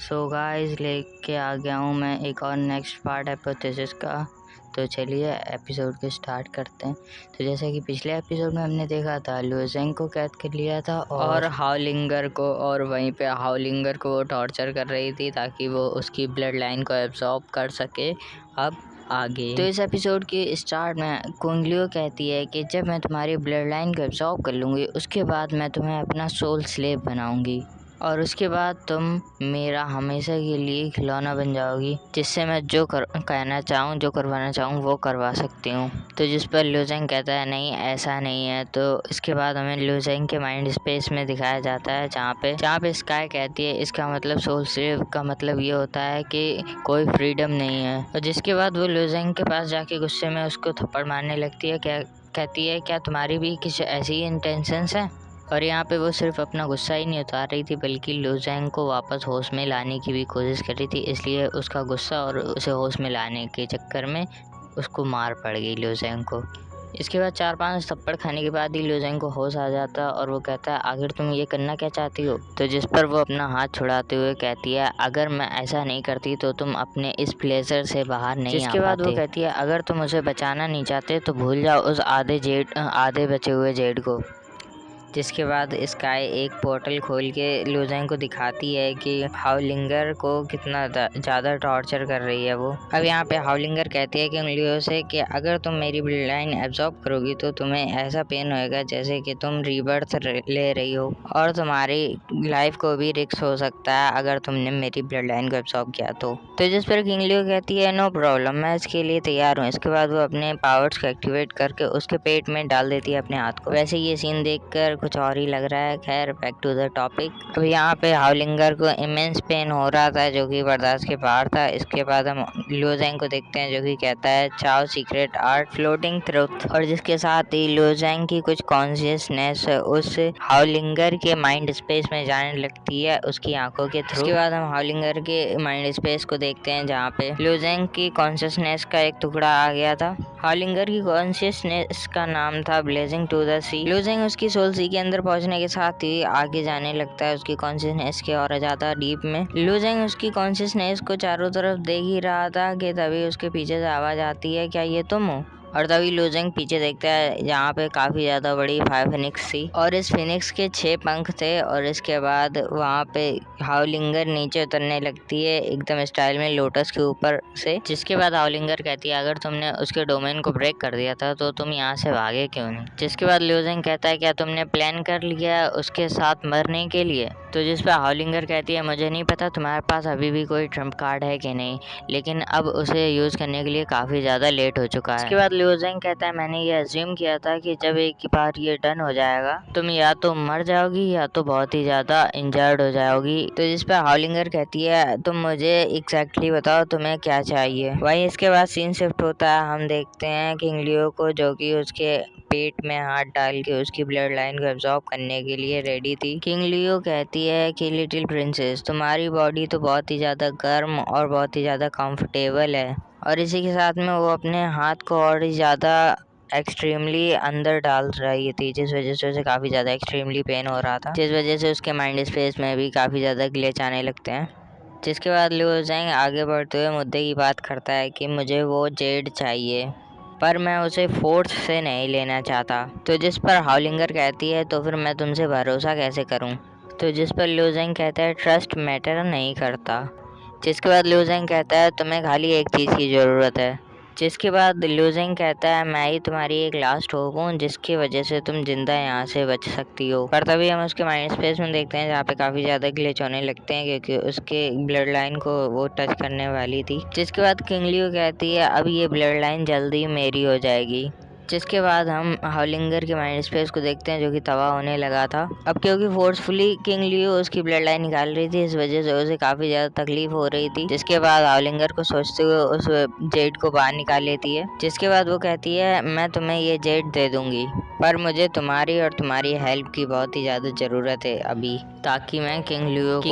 So guys लेके आ गया हूँ मैं एक और नेक्स्ट पार्ट हाइपोथेसिस का। तो चलिए एपिसोड को स्टार्ट करते हैं। तो जैसे कि पिछले एपिसोड में हमने देखा था लुओजेंग को कैद कर लिया था और हाउलिंगर को, और वहीं पे हाउलिंगर को वो टॉर्चर कर रही थी ताकि वो उसकी ब्लड लाइन को एब्जॉर्ब कर सके। अब आगे तो इस एपिसोड के स्टार्ट में कुंगलियो कहती है कि जब मैं तुम्हारी ब्लड लाइन को एब्जॉर्ब कर लूँगी उसके बाद मैं तुम्हें अपना सोल स्लेव बनाऊँगी और उसके बाद तुम मेरा हमेशा के लिए खिलौना बन जाओगी, जिससे मैं जो कहना चाहूँ, जो करवाना चाहूँ वो करवा सकती हूँ। तो जिस पर लुओजेंग कहता है नहीं ऐसा नहीं है। तो इसके बाद हमें लुओजेंग के माइंड स्पेस में दिखाया जाता है जहाँ पे स्काई कहती है इसका मतलब सोल स्लेव का मतलब ये होता है कि कोई फ्रीडम नहीं है। और जिसके बाद वो लुओजेंग के पास जाके गुस्से में उसको थप्पड़ मारने लगती है। कहती है क्या तुम्हारी भी कुछ ऐसी इंटेंशंस हैं। और यहाँ पे वो सिर्फ अपना गुस्सा ही नहीं उतार रही थी बल्कि लुओजेंग को वापस होश में लाने की भी कोशिश कर रही थी। इसलिए उसका गुस्सा और उसे होश में लाने के चक्कर में उसको मार पड़ गई लुओजेंग को। इसके बाद 4-5 थप्पड़ खाने के बाद ही लुओजेंग को होश आ जाता और वो कहता है आखिर तुम ये करना क्या चाहती हो। तो जिस पर वो अपना हाथ छुड़ाते हुए कहती है अगर मैं ऐसा नहीं करती तो तुम अपने इस प्लेजर से बाहर नहीं आ पाते। जिसके बाद वो कहती है अगर तुम उसे बचाना नहीं चाहते तो भूल जाओ उस आधे बचे हुए जेड को। जिसके बाद स्काई एक पोर्टल खोल के लुओजेंग को दिखाती है कि हाउलिंगर को कितना ज़्यादा टॉर्चर कर रही है वो। अब यहाँ पे हाउलिंगर कहती है कि लियो से कि अगर तुम मेरी ब्लड लाइन एब्जॉर्ब करोगी तो तुम्हें ऐसा पेन होएगा जैसे कि तुम रीबर्थ ले रही हो और तुम्हारी लाइफ को भी रिस्क हो सकता है अगर तुमने मेरी ब्लड लाइन को एब्जॉर्ब किया तो जिस पर किंग लियो कहती है नो प्रॉब्लम, मैं इसके लिए तैयार हूँ। इसके बाद वो अपने पावर्स को एक्टिवेट करके उसके पेट में डाल देती है अपने हाथ को। वैसे ये सीन देखकर कुछ और ही लग रहा है। खैर बैक टू द टॉपिक। अब यहाँ पे हाउलिंगर को इमेंस पेन हो रहा था जो कि बर्दाश्त के बाहर था। इसके बाद हम लुओजेंग को देखते हैं जो कि कहता है चाओ सीक्रेट आर्ट फ्लोटिंग ट्रुथ, और जिसके साथ ही लुओजेंग की कुछ कॉन्शियसनेस उस हाउलिंगर के माइंड स्पेस में जाने लगती है उसकी आंखों के थ्रू। उसके बाद हम हाउलिंगर के माइंड स्पेस को देखते हैं जहाँ पे लुओजेंग की कॉन्शियसनेस का एक टुकड़ा आ गया था। हाउलिंगर की कॉन्शियसनेस का नाम था ब्लेजिंग टू द सी। लुओजेंग उसकी सोल सी के अंदर पहुंचने के साथ ही आगे जाने लगता है उसकी कॉन्शियसनेस के और ज्यादा डीप में। लुओजेंग उसकी कॉन्शियसनेस को चारों तरफ देख ही रहा था कि तभी उसके पीछे से आवाज आती है क्या ये तुम हो। और तभी लुओजेंग पीछे देखता है जहाँ पे काफ़ी ज़्यादा बड़ी फायर फिनिक्स थी और इस फिनिक्स के 6 पंख थे। और इसके बाद वहाँ पे हाउलिंगर नीचे उतरने लगती है एकदम स्टाइल में लोटस के ऊपर से। जिसके बाद हाउलिंगर कहती है अगर तुमने उसके डोमेन को ब्रेक कर दिया था तो तुम यहाँ से भागे क्यों नहीं। जिसके बाद लुओजेंग कहता है क्या तुमने प्लान कर लिया उसके साथ मरने के लिए। तो जिस पर हाउलिंगर कहती है मुझे नहीं पता तुम्हारे पास अभी भी कोई ट्रम्प कार्ड है कि नहीं, लेकिन अब उसे यूज़ करने के लिए काफ़ी ज़्यादा लेट हो चुका है। इसके बाद लुओजेंग कहता है मैंने ये अज्यूम किया था कि जब एक बार ये डन हो जाएगा तुम या तो मर जाओगी या तो बहुत ही ज़्यादा इंजर्ड हो जाओगी। तो जिस पर हाउलिंगर कहती है तुम मुझे एग्जैक्टली बताओ तुम्हें क्या चाहिए। वहीं इसके बाद सीन शिफ्ट होता है। हम देखते हैं किंग लियो को जो कि उसके पेट में हाथ डाल के उसकी ब्लड लाइन को एब्जॉर्ब करने के लिए रेडी थी। किंग लियो कहती है कि लिटिल प्रिंसेस तुम्हारी बॉडी तो बहुत ही ज़्यादा गर्म और बहुत ही ज़्यादा कंफर्टेबल है। और इसी के साथ में वो अपने हाथ को और ही ज़्यादा एक्सट्रीमली अंदर डाल रही थी जिस वजह से उसे काफ़ी ज़्यादा एक्सट्रीमली पेन हो रहा था, जिस वजह से उसके माइंड स्पेस में भी काफ़ी ज़्यादा ग्लिच आने लगते हैं। जिसके बाद लुओजेंग आगे बढ़ते हुए मुद्दे की बात करता है कि मुझे वो जेड चाहिए पर मैं उसे फोर्स से नहीं लेना चाहता। तो जिस पर हाउलिंगर कहती है तो फिर मैं तुमसे भरोसा कैसे करूं। तो जिस पर लुओजेंग कहता है ट्रस्ट मैटर नहीं करता। जिसके बाद लुओजेंग कहता है तुम्हें खाली एक चीज़ की ज़रूरत है। जिसके बाद लुओजेंग कहता है मैं ही तुम्हारी एक लास्ट होप हूँ जिसकी वजह से तुम जिंदा यहाँ से बच सकती हो। पर तभी हम उसके माइंड स्पेस में देखते हैं जहाँ पे काफ़ी ज़्यादा ग्लिच होने लगते हैं क्योंकि उसके ब्लड लाइन को वो टच करने वाली थी। जिसके बाद किंग लियो कहती है अब ये ब्लड लाइन जल्दी मेरी हो जाएगी। जिसके बाद हम हाउलिंगर के माइंड स्पेस को देखते हैं जो कि तबाह होने लगा था। अब क्योंकि फोर्सफुली किंग लियो उसकी ब्लड लाइन निकाल रही थी इस वजह से उसे काफ़ी ज़्यादा तकलीफ हो रही थी। जिसके बाद हाउलिंगर को सोचते हुए उस जेड को बाहर निकाल लेती है। जिसके बाद वो कहती है मैं तुम्हें ये जेड दे दूंगी पर मुझे तुम्हारी और तुम्हारी हेल्प की बहुत ही ज़्यादा ज़रूरत है अभी, ताकि मैं किंग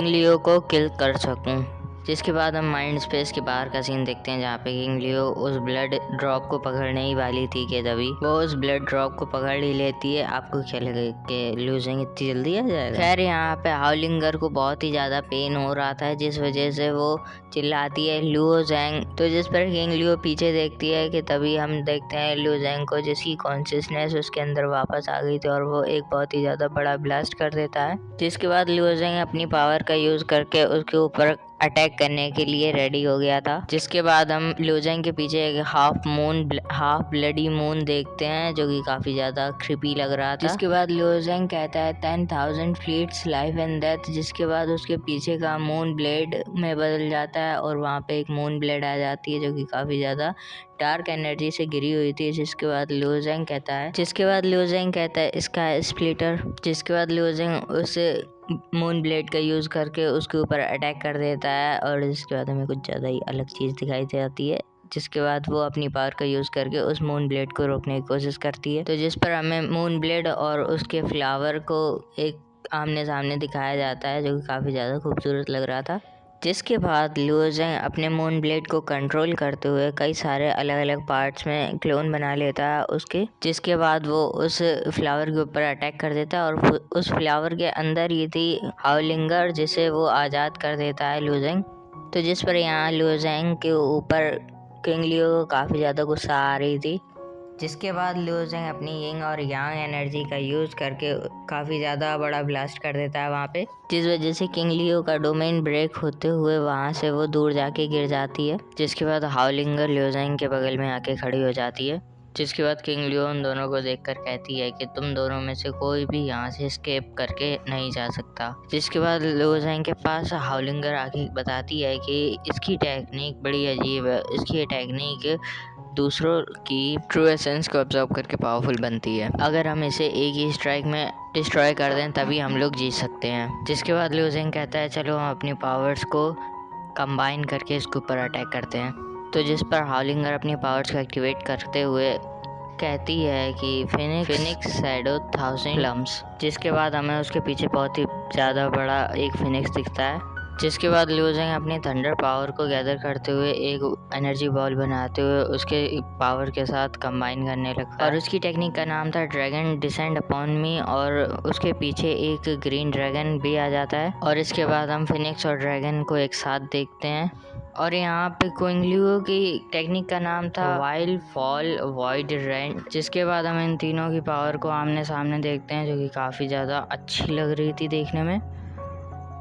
लियो को किल कर सकूँ। जिसके बाद हम माइंड स्पेस के बाहर का सीन देखते हैं जहाँ पे किंग लियो उस ब्लड ड्रॉप को पकड़ने ही वाली थी कि तभी वो उस ब्लड ड्रॉप को पकड़ ही लेती है। आपको क्या लगे कि लिu ज़ेंग इतनी जल्दी आ जाएगा? खैर यहाँ पे हाओलिंगर को बहुत ही ज़्यादा पेन हो रहा था, जिस वजह से वो चिल्लाती है लिu ज़ेंग। तो जिस पर किंग लियो पीछे देखती है कि तभी हम देखते हैं लिu ज़ेंग को, जिसकी कॉन्शियसनेस उसके अंदर वापस आ गई थी और वो एक बहुत ही ज़्यादा बड़ा ब्लास्ट कर देता है। जिसके बाद लिu ज़ेंग अपनी पावर का यूज़ करके उसके ऊपर अटैक करने के लिए रेडी हो गया था। जिसके बाद हम लिu ज़ेंग के पीछे एक हाफ ब्लडी मून देखते हैं जो कि काफ़ी ज़्यादा क्रिपी लग रहा था। जिसके बाद लिu ज़ेंग कहता है 10,000 फ्लीट्स लाइफ एंड डेथ। जिसके बाद उसके पीछे का मून ब्लेड में बदल जाता है और वहाँ पे एक मून ब्लेड आ जाती है जो कि काफ़ी ज़्यादा डार्क एनर्जी से गिरी हुई थी। जिसके बाद लिu ज़ेंग कहता है स्काई स्प्लिटर। जिसके बाद लिu ज़ेंग उस मून ब्लेड का यूज़ करके उसके ऊपर अटैक कर देता है और इसके बाद हमें कुछ ज़्यादा ही अलग चीज़ दिखाई जाती है। जिसके बाद वो अपनी पावर का यूज़ करके उस मून ब्लेड को रोकने की कोशिश करती है। तो जिस पर हमें मून ब्लेड और उसके फ्लावर को एक आमने सामने दिखाया जाता है जो कि काफ़ी ज़्यादा खूबसूरत लग रहा था। जिसके बाद लिu ज़ेंग अपने मून ब्लेड को कंट्रोल करते हुए कई सारे अलग अलग पार्ट्स में क्लोन बना लेता है उसके। जिसके बाद वो उस फ्लावर के ऊपर अटैक कर देता है और उस फ्लावर के अंदर ही थी हाओलिंगर जिसे वो आज़ाद कर देता है लिu ज़ेंग। तो जिस पर यहाँ लिu ज़ेंग के ऊपर किंग लियो को काफ़ी ज़्यादा गुस्सा आ रही थी। जिसके बाद लिu ज़ेंग अपनी यिंग और यांग एनर्जी का यूज़ करके काफ़ी ज़्यादा बड़ा ब्लास्ट कर देता है वहाँ पे, जिस वजह से किंग लियो का डोमेन ब्रेक होते हुए वहाँ से वो दूर जाके गिर जाती है। जिसके बाद हाओलिंगर लिu ज़ेंग के बगल में आके खड़ी हो जाती है। जिसके बाद किंग लियो उन दोनों को देखकर कहती है कि तुम दोनों में से कोई भी यहाँ से एस्केप करके नहीं जा सकता। जिसके बाद लिu ज़ेंग के पास हाओलिंगर आके बताती है कि इसकी टेक्निक बड़ी अजीब है, इसकी टेक्निक दूसरों की ट्रू एसेंस को ऑब्जर्व करके पावरफुल बनती है। अगर हम इसे एक ही स्ट्राइक में डिस्ट्रॉय कर दें तभी हम लोग जीत सकते हैं। जिसके बाद लिu ज़ेंग कहता है चलो हम अपनी पावर्स को कंबाइन करके इसके ऊपर अटैक करते हैं। तो जिस पर हाओलिंगर अपनी पावर्स को एक्टिवेट करते हुए कहती है कि फिनिक्स शैडो 1000 प्लम्स। जिसके बाद हमें उसके पीछे बहुत ही ज़्यादा बड़ा एक फिनिक्स दिखता है। जिसके बाद लिu ज़ेंग अपनी थंडर पावर को गैदर करते हुए एक एनर्जी बॉल बनाते हुए उसके पावर के साथ कंबाइन करने लगता है और उसकी टेक्निक का नाम था ड्रैगन डिसेंड अपॉन मी और उसके पीछे एक ग्रीन ड्रैगन भी आ जाता है। और इसके बाद हम फिनिक्स और ड्रैगन को एक साथ देखते हैं और यहाँ पे किंग लियो की टेक्निक का नाम था वाइल्ड फॉल वॉइड रेंट। जिसके बाद हम इन तीनों की पावर को आमने सामने देखते हैं जो कि काफ़ी ज़्यादा अच्छी लग रही थी देखने में।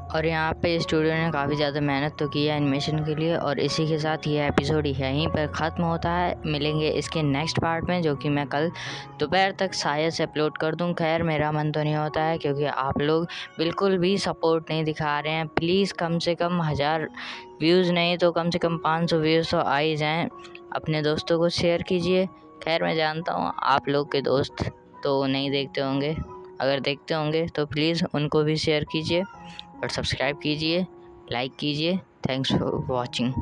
और यहाँ पे स्टूडियो ने काफ़ी ज़्यादा मेहनत तो की है एनिमेशन के लिए। और इसी के साथ ये एपिसोड यहीं पर ख़त्म होता है। मिलेंगे इसके नेक्स्ट पार्ट में जो कि मैं कल दोपहर तक शायद से अपलोड कर दूँ। खैर मेरा मन तो नहीं होता है क्योंकि आप लोग बिल्कुल भी सपोर्ट नहीं दिखा रहे हैं। प्लीज़ कम से कम 1000 व्यूज़ नहीं तो कम से कम 500 व्यूज़ तो आ ही जाएँ। अपने दोस्तों को शेयर कीजिए। खैर मैं जानता हूँ आप लोग के दोस्त तो नहीं देखते होंगे, अगर देखते होंगे तो प्लीज़ उनको भी शेयर कीजिए और सब्सक्राइब कीजिए, लाइक कीजिए। Thanks for watching.